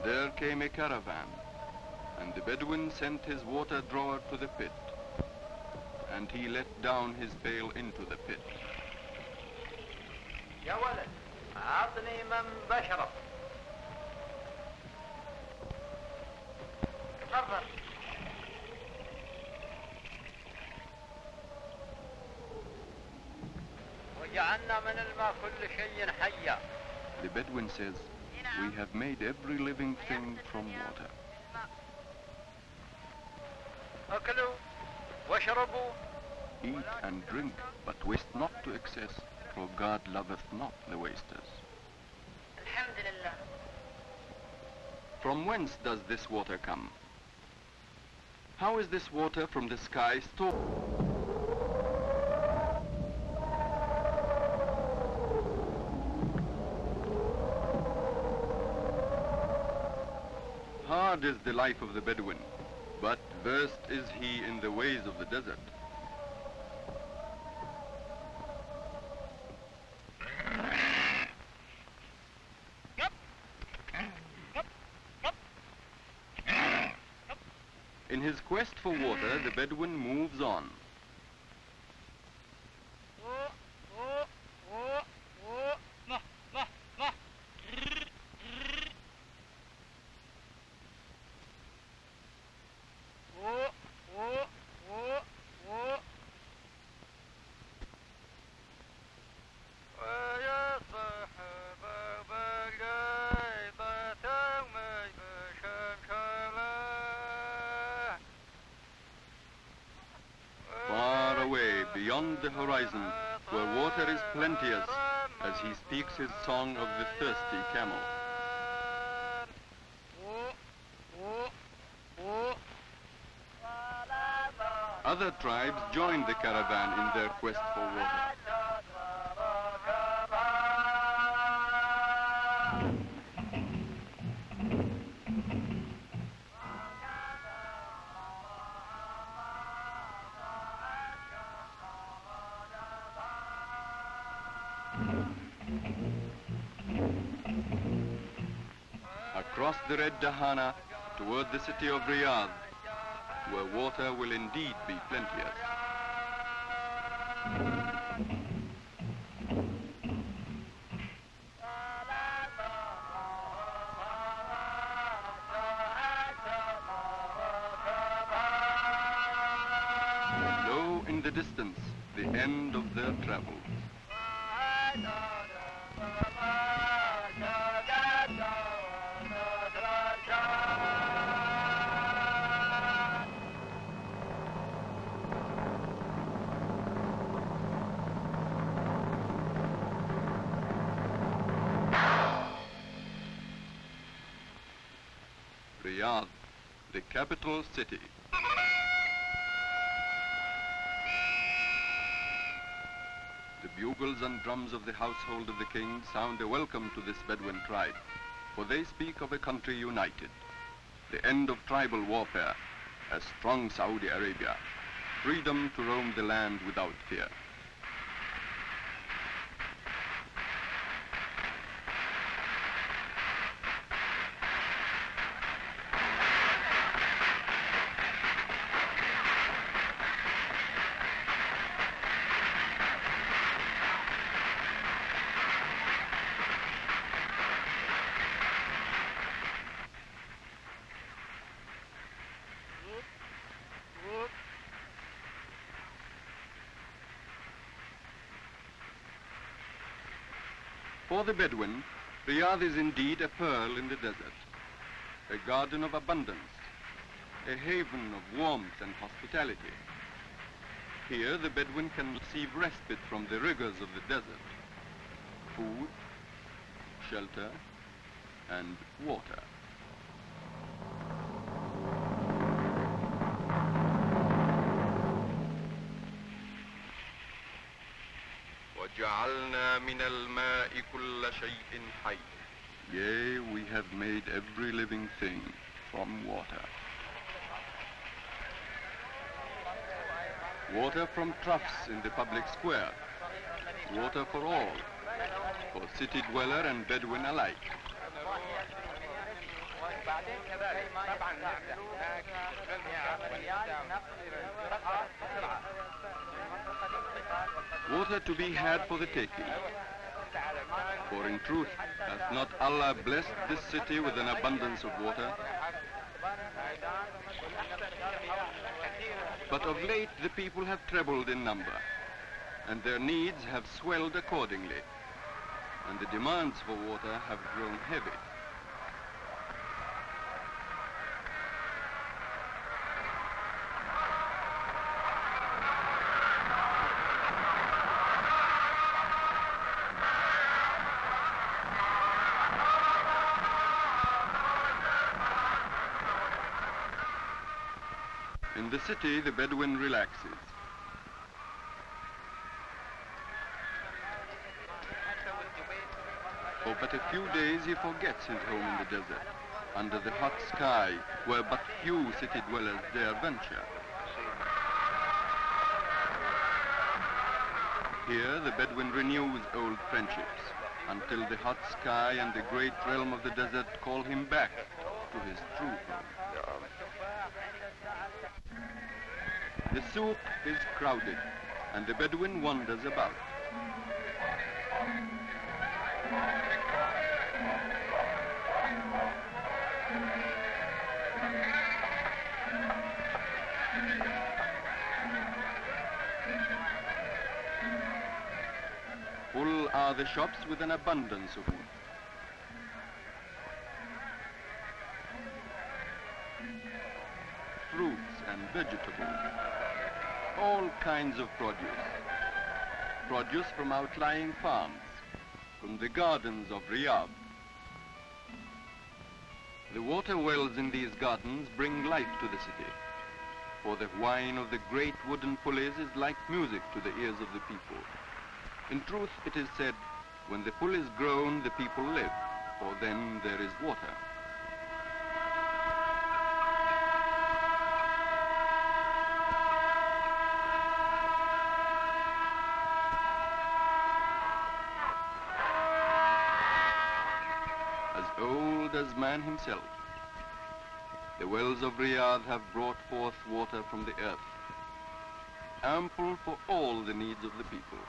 There came a caravan, and the Bedouin sent his water drawer to the pit, and he let down his pail into the pit. يا ولد أعطني من بشرب. تفضل. وجعلنا من الماء كل شيء حيا. The Bedouin says, we have made every living thing from water. أكلوا واشربوا. Eat and drink, but waste not to excess, for God loveth not the wasters. الحمد لله. From whence does this water come? How is this water from the sky stored? Hard is the life of the Bedouin, but versed is he in the ways of the desert. In his quest for water, the Bedouin moves on. Beyond the horizon, where water is plenteous, as he speaks his song of the thirsty camel. Other tribes joined the caravan in their quest for water. Across the Red Dahana toward the city of Riyadh, where water will indeed be plenteous. Low in the distance, the end of their travels. Riyadh, the capital city. The bugles and drums of the household of the king sound a welcome to this Bedouin tribe, for they speak of a country united, the end of tribal warfare, a strong Saudi Arabia, freedom to roam the land without fear. For the Bedouin, Riyadh is indeed a pearl in the desert, a garden of abundance, a haven of warmth and hospitality. Here the Bedouin can receive respite from the rigors of the desert, food, shelter, and water. وَجَعَلْنَا مِنَ الْمَاءِ كُلَّ شَيْءٍ حَيٍّ. Yea, we have made every living thing from water. Water from troughs in the public square. Water for all, for city dweller and Bedouin alike. Water to be had for the taking. For in truth, hath not Allah blessed this city with an abundance of water? But of late the people have trebled in number, and their needs have swelled accordingly, and the demands for water have grown heavy. In the city, the Bedouin relaxes. For but a few days he forgets his home in the desert, under the hot sky, where but few city dwellers dare venture. Here the Bedouin renews old friendships, until the hot sky and the great realm of the desert call him back to his true home. The souk is crowded, and the Bedouin wanders about. Full are the shops with an abundance of food. Fruits and vegetables, all kinds of produce. Produce from outlying farms, from the gardens of Riyadh. The water wells in these gardens bring life to the city, for the whine of the great wooden pulleys is like music to the ears of the people. In truth, it is said, when the pulleys groan, the people live, for then there is water. As old as man himself, the wells of Riyadh have brought forth water from the earth, ample for all the needs of the people.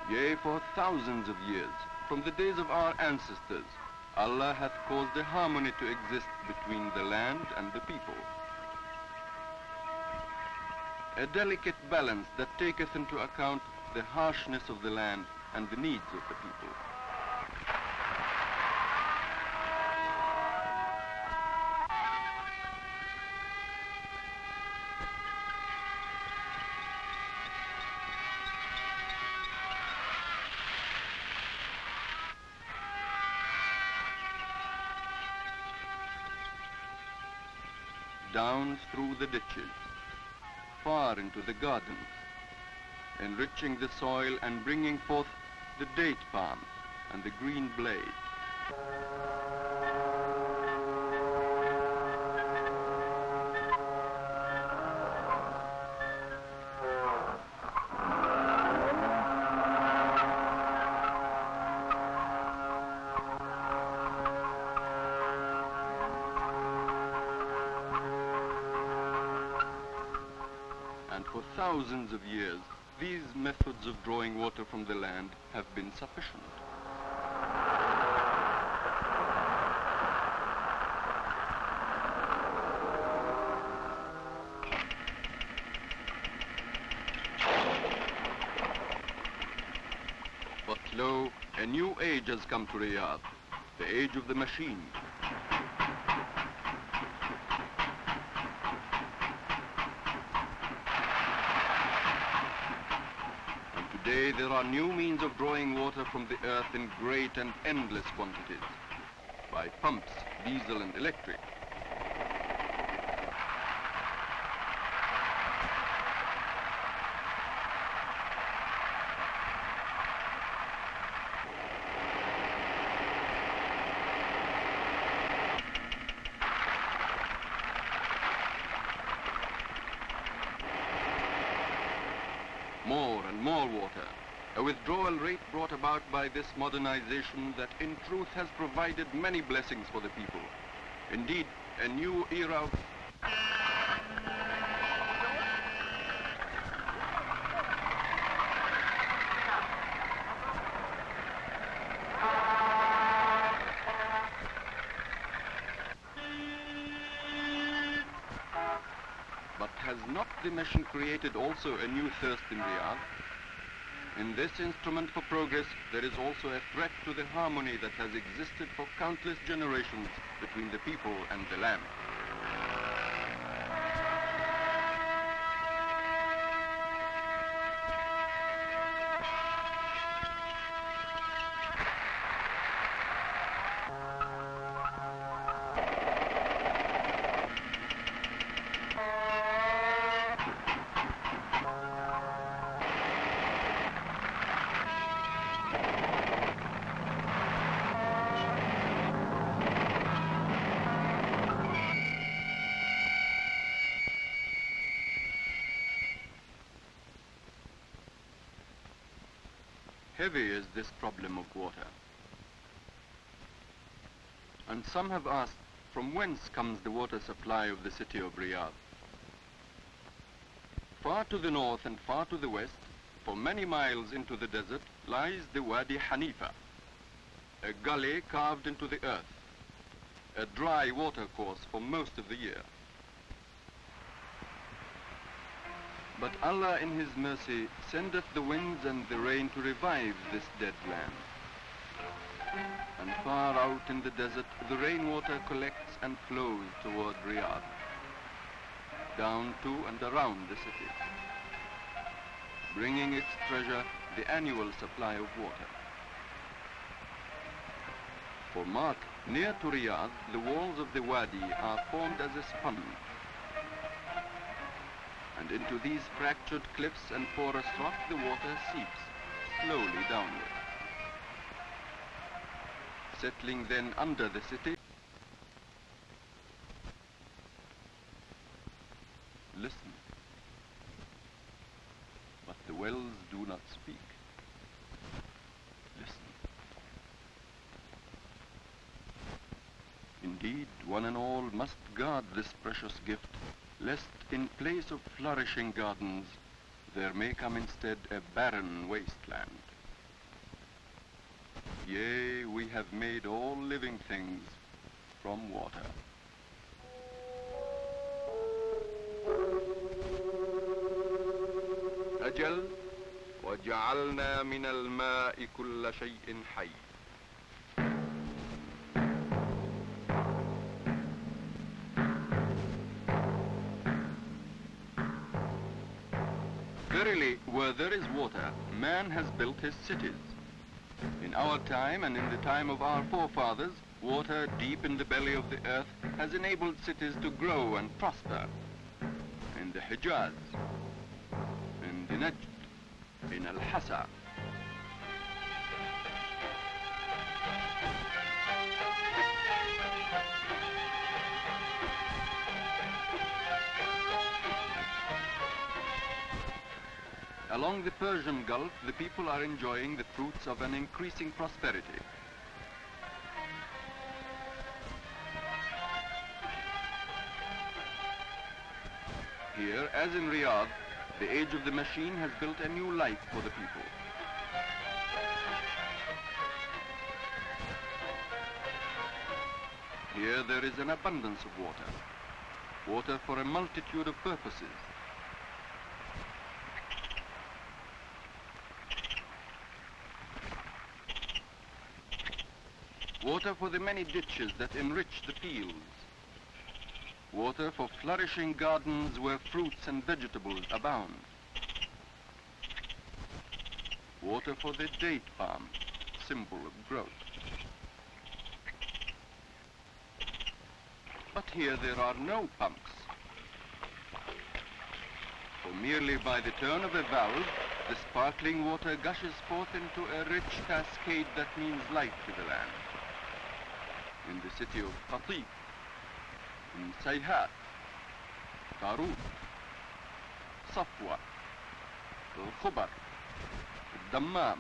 Yea, for thousands of years, from the days of our ancestors, Allah hath caused a harmony to exist between the land and the people. A delicate balance that taketh into account the harshness of the land and the needs of the people. Down through the ditches, far into the gardens, enriching the soil and bringing forth the date palm and the green blade. And for thousands of years, these methods of drawing water from the land have been sufficient. But lo, a new age has come to Riyadh, the age of the machine. Today there are new means of drawing water from the earth in great and endless quantities, by pumps, diesel and electric. more and more water, a withdrawal rate brought about by this modernization that in truth has provided many blessings for the people. Indeed, a new era of But has not the mission created also a new thirst in Riyadh? In this instrument for progress, there is also a threat to the harmony that has existed for countless generations between the people and the land. Heavy is this problem of water. And some have asked, from whence comes the water supply of the city of Riyadh? Far to the north and far to the west, for many miles into the desert, lies the Wadi Hanifa, a gully carved into the earth, a dry water course for most of the year. But Allah in His mercy sendeth the winds and the rain to revive this dead land. And far out in the desert, the rainwater collects and flows toward Riyadh, down to and around the city, bringing its treasure, the annual supply of water. For mark, near to Riyadh, the walls of the wadi are formed as a sponge, and into these fractured cliffs and porous rock the water seeps slowly downward, settling then under the city. Listen, but the wells do not speak. Listen. Indeed, one and all must guard this precious gift, lest in place of flourishing gardens, there may come instead a barren wasteland. Yea, we have made all living things from water. أجل وجعلنا من الماء كل شيء حي. Verily, where there is water, man has built his cities. In our time and in the time of our forefathers, water deep in the belly of the earth has enabled cities to grow and prosper. In the Hijaz, in the Najd, in Al-Hasa. Along the Persian Gulf, the people are enjoying the fruits of an increasing prosperity. Here, as in Riyadh, the age of the machine has built a new life for the people. Here there is an abundance of water, water for a multitude of purposes. Water for the many ditches that enrich the fields. Water for flourishing gardens where fruits and vegetables abound. Water for the date palm, symbol of growth. But here there are no pumps. For merely by the turn of a valve, the sparkling water gushes forth into a rich cascade that means life to the land. In the city of Khatib, in Sayhat, Tarut, Safwa, الخبر, الدمام.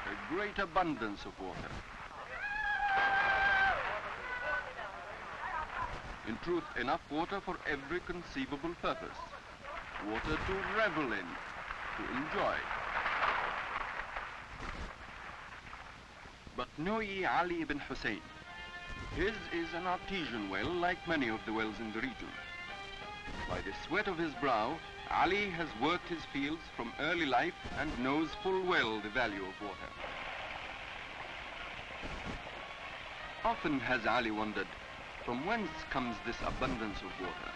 A great abundance of water. In truth, enough water for every conceivable purpose. Water to revel in, to enjoy. But know ye Ali ibn Hussein. His is an artesian well like many of the wells in the region. By the sweat of his brow, Ali has worked his fields from early life and knows full well the value of water. Often has Ali wondered, from whence comes this abundance of water?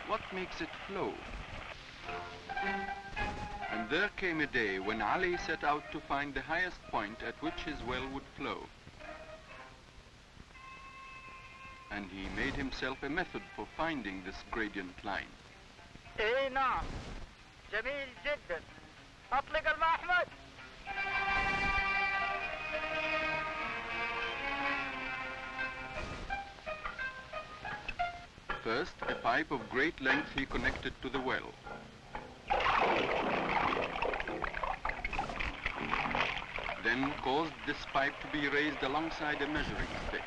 What makes it flow? And there came a day when Ali set out to find the highest point at which his well would flow. And he made himself a method for finding this gradient line. اي نعم جميل جدا اطلق الماء احمد. First, a pipe of great length he connected to the well. Then caused this pipe to be raised alongside a measuring stick.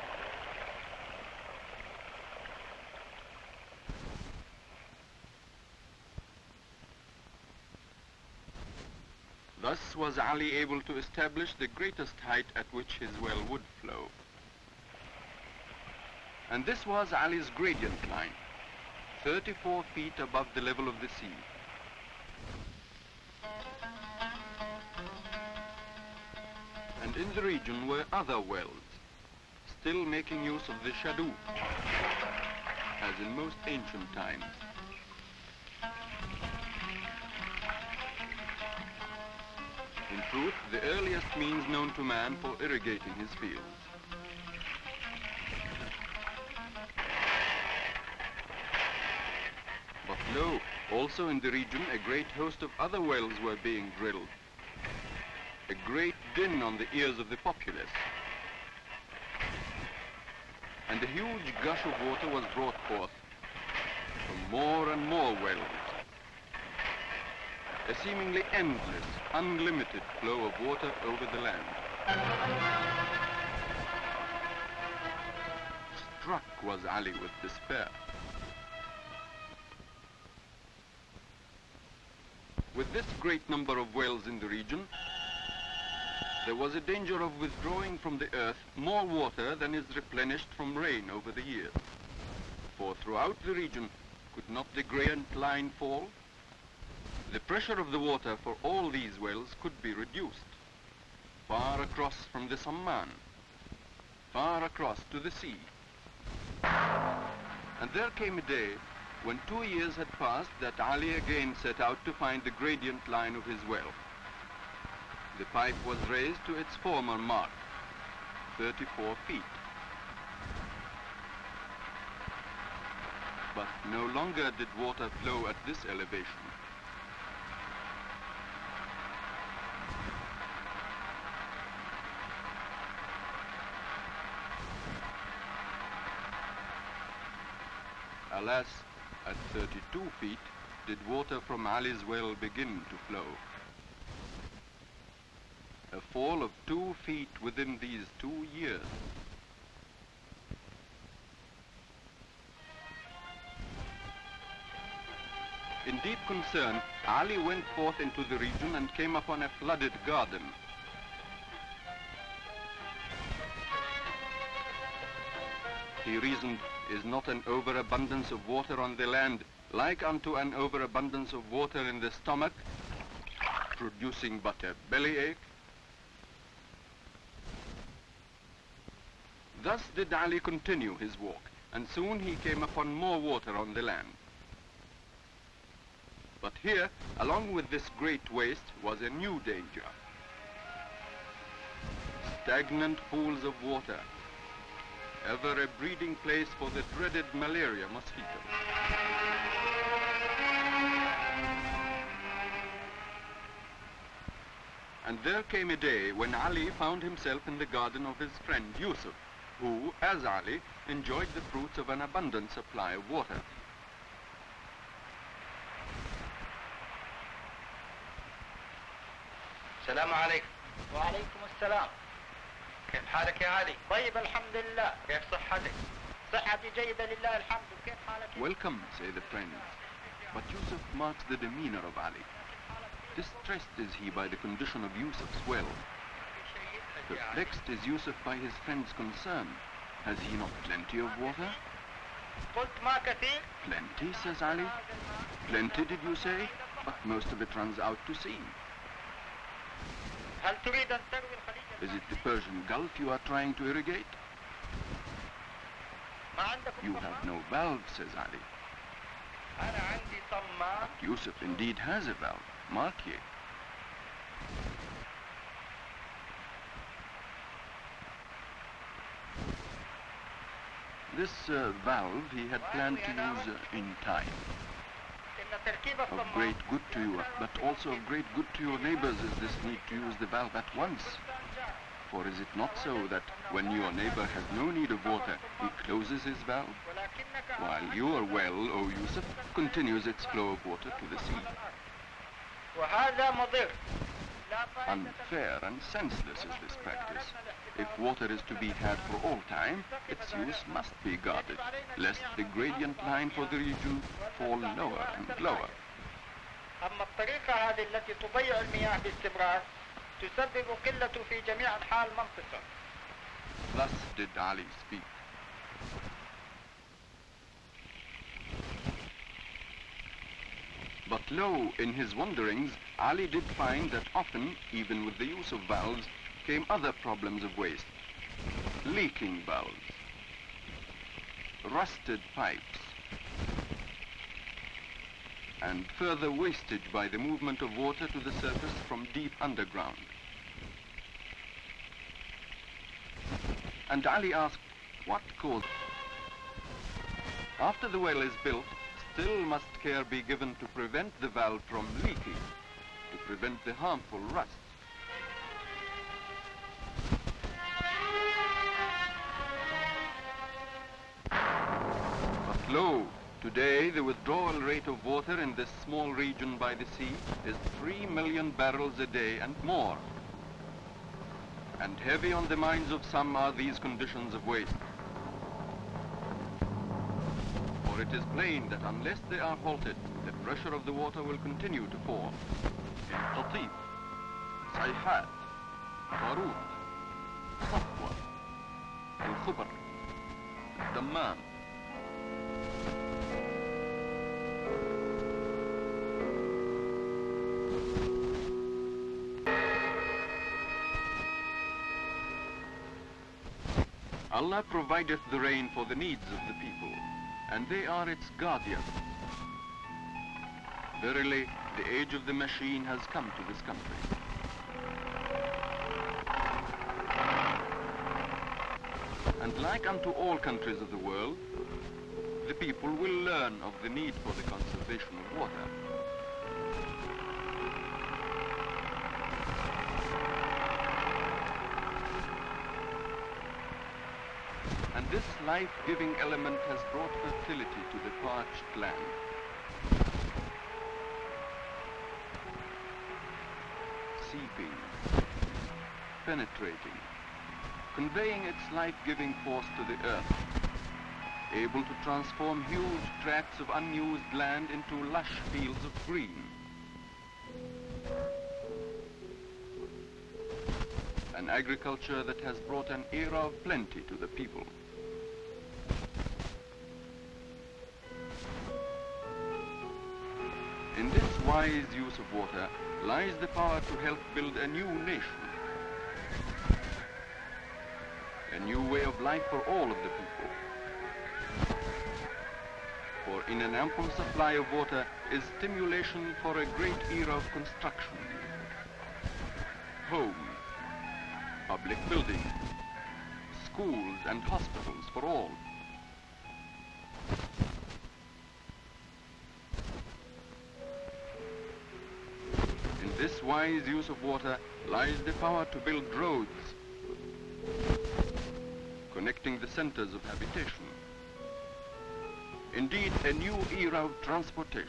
Thus was Ali able to establish the greatest height at which his well would flow. And this was Ali's gradient line, 34 feet above the level of the sea. And in the region were other wells, still making use of the shadu, as in most ancient times. In truth, the earliest means known to man for irrigating his fields. But lo, also in the region a great host of other wells were being drilled. A great din on the ears of the populace. And a huge gush of water was brought forth from more and more wells. A seemingly endless, unlimited flow of water over the land. Struck was Ali with despair. With this great number of wells in the region, there was a danger of withdrawing from the earth more water than is replenished from rain over the years. For throughout the region, could not the gradient line fall? The pressure of the water for all these wells could be reduced, far across from the Samman, far across to the sea. And there came a day when 2 years had passed that Ali again set out to find the gradient line of his well. The pipe was raised to its former mark, 34 feet. But no longer did water flow at this elevation. Alas, at 32 feet did water from Ali's well begin to flow. A fall of 2 feet within these 2 years. In deep concern, Ali went forth into the region and came upon a flooded garden. He reasoned, is not an overabundance of water on the land like unto an overabundance of water in the stomach, producing but a bellyache? Thus did Ali continue his walk, and soon he came upon more water on the land. But here, along with this great waste, was a new danger. Stagnant pools of water, ever a breeding place for the dreaded malaria mosquito. And there came a day when Ali found himself in the garden of his friend Yusuf, who, as Ali, enjoyed the fruits of an abundant supply of water. السلام عليكم. وعليكم السلام. كيف حالك يا علي؟ طيب الحمد لله. كيف صحتك؟ صحتي جيدة لله الحمد. كيف حالك؟ Welcome, say the friends. But Yusuf marks the demeanor of Ali. Distressed is he by the condition of Yusuf's well. Perplexed is Yusuf by his friend's concern. Has he not plenty of water? قلت ما كثير. Plenty, says Ali. Plenty, did you say? But most of it runs out to sea. هل تريد أن تروي الخليج؟ Is it the Persian Gulf you are trying to irrigate? ما عندكم You طماع؟ have no valve, says Ali. أنا عندي طماع. Yusuf indeed has a valve. Mark ye. This valve he had planned to use in time. إن تركيب Of الطماع great good to you, but also of great good to your neighbors is this need to use the valve at once. For is it not so that when your neighbor has no need of water, he closes his valve, ولكنك while your well, O Yusuf, continues its flow of water to the sea? وهذا مضر. لا فائدة. Unfair and senseless is this practice. If water is to be had for all time, its use must be guarded, lest the gradient line for the region fall lower and lower. أما الطريقة هذه التي تضيع المياه باستمرار تسبب قلة في جميع أنحاء المنطقة. Thus did Ali speak. But lo, in his wanderings, Ali did find that often, even with the use of valves, came other problems of waste. Leaking valves, rusted pipes, and further wastage by the movement of water to the surface from deep underground. And Ali asked, what caused? After the well is built, still must care be given to prevent the valve from leaking, to prevent the harmful rust. But lo, today the withdrawal rate of water in this small region by the sea is 3 million barrels a day and more. And heavy on the minds of some are these conditions of waste. For it is plain that unless they are halted, the pressure of the water will continue to fall. In Qatif, Sayhat, Farut, Safwa, Al-Khubr, Dammam. Allah provideth the rain for the needs of the people, and they are its guardians. Verily, the age of the machine has come to this country. And like unto all countries of the world, the people will learn of the need for the conservation of water. And this life-giving element has brought fertility to the parched land. Seeping, penetrating, conveying its life-giving force to the earth, able to transform huge tracts of unused land into lush fields of green. An agriculture that has brought an era of plenty to the people. In this wise use of water lies the power to help build a new nation. A new way of life for all of the people. For in an ample supply of water is stimulation for a great era of construction. Homes, public buildings, schools and hospitals for all. In this wise use of water lies the power to build roads, connecting the centers of habitation. Indeed, a new era of transportation.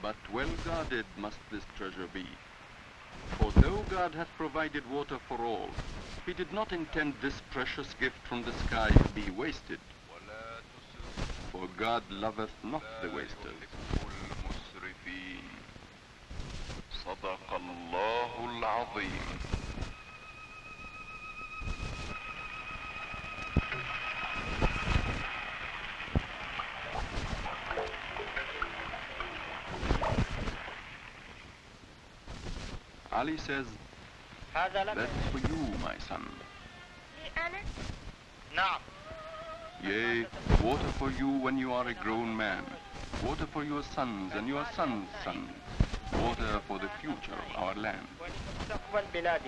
But well guarded must this treasure be. For though God hath provided water for all, he did not intend this precious gift from the sky to be wasted. For God loveth not the wasters. صدق الله العظيم. Ali says, that's for you, my son. نعم. Yea, water for you when you are a grown man. Water for your sons and your sons' sons. Water for the future of our land. ولمستقبل بلادنا.